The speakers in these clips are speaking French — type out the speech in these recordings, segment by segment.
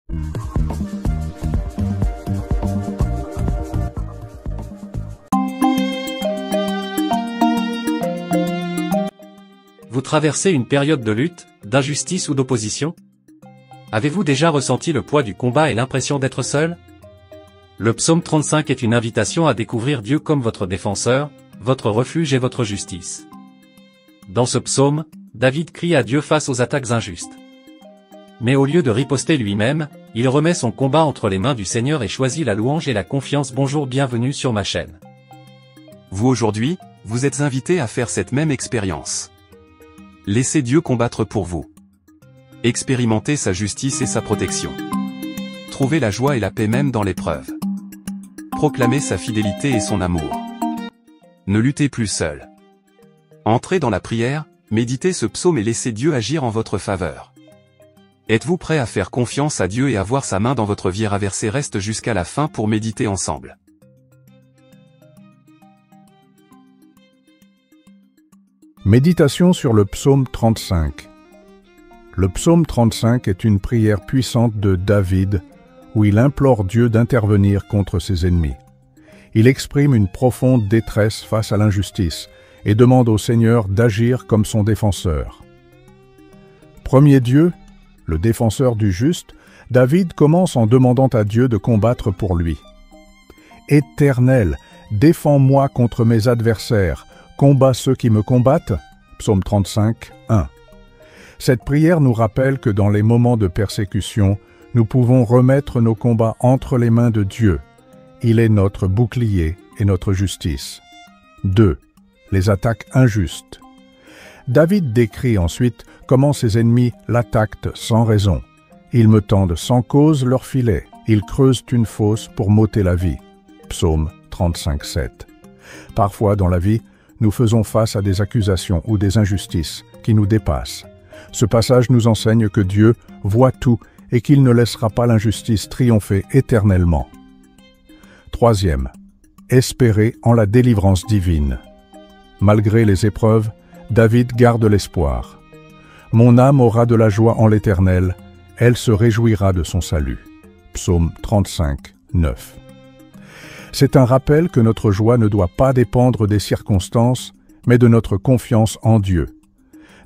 Vous traversez une période de lutte, d'injustice ou d'opposition? Avez-vous déjà ressenti le poids du combat et l'impression d'être seul? Le psaume 35 est une invitation à découvrir Dieu comme votre défenseur, votre refuge et votre justice. Dans ce psaume, David crie à Dieu face aux attaques injustes. Mais au lieu de riposter lui-même, il remet son combat entre les mains du Seigneur et choisit la louange et la confiance. Bonjour, bienvenue sur ma chaîne. Vous aujourd'hui, vous êtes invité à faire cette même expérience. Laissez Dieu combattre pour vous. Expérimentez sa justice et sa protection. Trouvez la joie et la paix même dans l'épreuve. Proclamez sa fidélité et son amour. Ne luttez plus seul. Entrez dans la prière, méditez ce psaume et laissez Dieu agir en votre faveur. Êtes-vous prêt à faire confiance à Dieu et à voir sa main dans votre vie? Verset reste jusqu'à la fin pour méditer ensemble. Méditation sur le psaume 35. Le psaume 35 est une prière puissante de David où il implore Dieu d'intervenir contre ses ennemis. Il exprime une profonde détresse face à l'injustice et demande au Seigneur d'agir comme son défenseur. Premier Dieu, le défenseur du juste, David commence en demandant à Dieu de combattre pour lui. « Éternel, défends-moi contre mes adversaires, combat ceux qui me combattent » Psaume 35, 1. Cette prière nous rappelle que dans les moments de persécution, nous pouvons remettre nos combats entre les mains de Dieu. Il est notre bouclier et notre justice. 2. Les attaques injustes. David décrit ensuite comment ses ennemis l'attaquent sans raison. Ils me tendent sans cause leur filet. Ils creusent une fosse pour m'ôter la vie. Psaume 35, 7. Parfois dans la vie, nous faisons face à des accusations ou des injustices qui nous dépassent. Ce passage nous enseigne que Dieu voit tout et qu'il ne laissera pas l'injustice triompher éternellement. Troisième, espérer en la délivrance divine. Malgré les épreuves, David garde l'espoir. « Mon âme aura de la joie en l'Éternel, elle se réjouira de son salut. » Psaume 35, 9. C'est un rappel que notre joie ne doit pas dépendre des circonstances, mais de notre confiance en Dieu.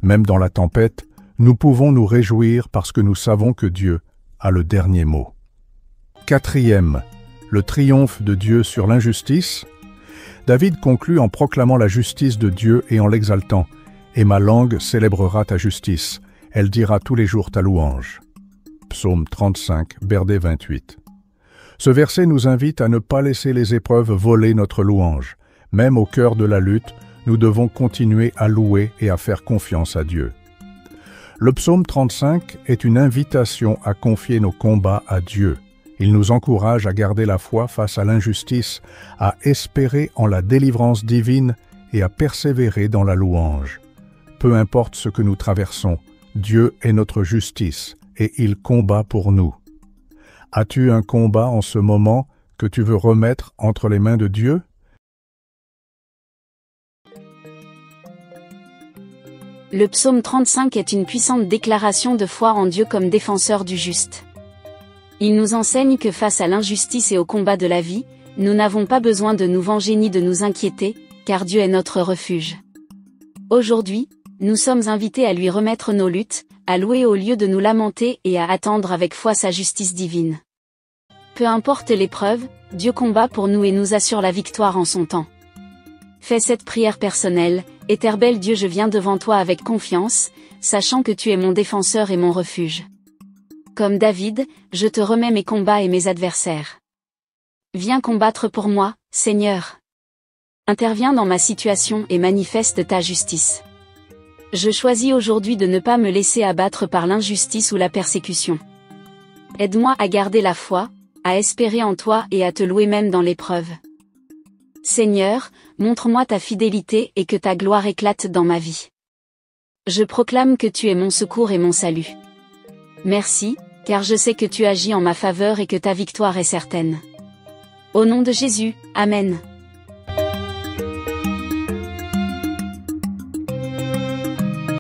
Même dans la tempête, nous pouvons nous réjouir parce que nous savons que Dieu a le dernier mot. Quatrième, le triomphe de Dieu sur l'injustice. David conclut en proclamant la justice de Dieu et en l'exaltant. « Et ma langue célébrera ta justice, elle dira tous les jours ta louange. » Psaume 35, verset 28. Ce verset nous invite à ne pas laisser les épreuves voler notre louange. Même au cœur de la lutte, nous devons continuer à louer et à faire confiance à Dieu. Le psaume 35 est une invitation à confier nos combats à Dieu. Il nous encourage à garder la foi face à l'injustice, à espérer en la délivrance divine et à persévérer dans la louange. Peu importe ce que nous traversons, Dieu est notre justice et il combat pour nous. As-tu un combat en ce moment que tu veux remettre entre les mains de Dieu? Le psaume 35 est une puissante déclaration de foi en Dieu comme défenseur du juste. Il nous enseigne que face à l'injustice et au combat de la vie, nous n'avons pas besoin de nous venger ni de nous inquiéter, car Dieu est notre refuge. Aujourd'hui, nous sommes invités à lui remettre nos luttes, à louer au lieu de nous lamenter et à attendre avec foi sa justice divine. Peu importe l'épreuve, Dieu combat pour nous et nous assure la victoire en son temps. Fais cette prière personnelle. Éternel Dieu, je viens devant toi avec confiance, sachant que tu es mon défenseur et mon refuge. Comme David, je te remets mes combats et mes adversaires. Viens combattre pour moi, Seigneur. Interviens dans ma situation et manifeste ta justice. Je choisis aujourd'hui de ne pas me laisser abattre par l'injustice ou la persécution. Aide-moi à garder la foi, à espérer en toi et à te louer même dans l'épreuve. Seigneur, montre-moi ta fidélité et que ta gloire éclate dans ma vie. Je proclame que tu es mon secours et mon salut. Merci, car je sais que tu agis en ma faveur et que ta victoire est certaine. Au nom de Jésus, Amen.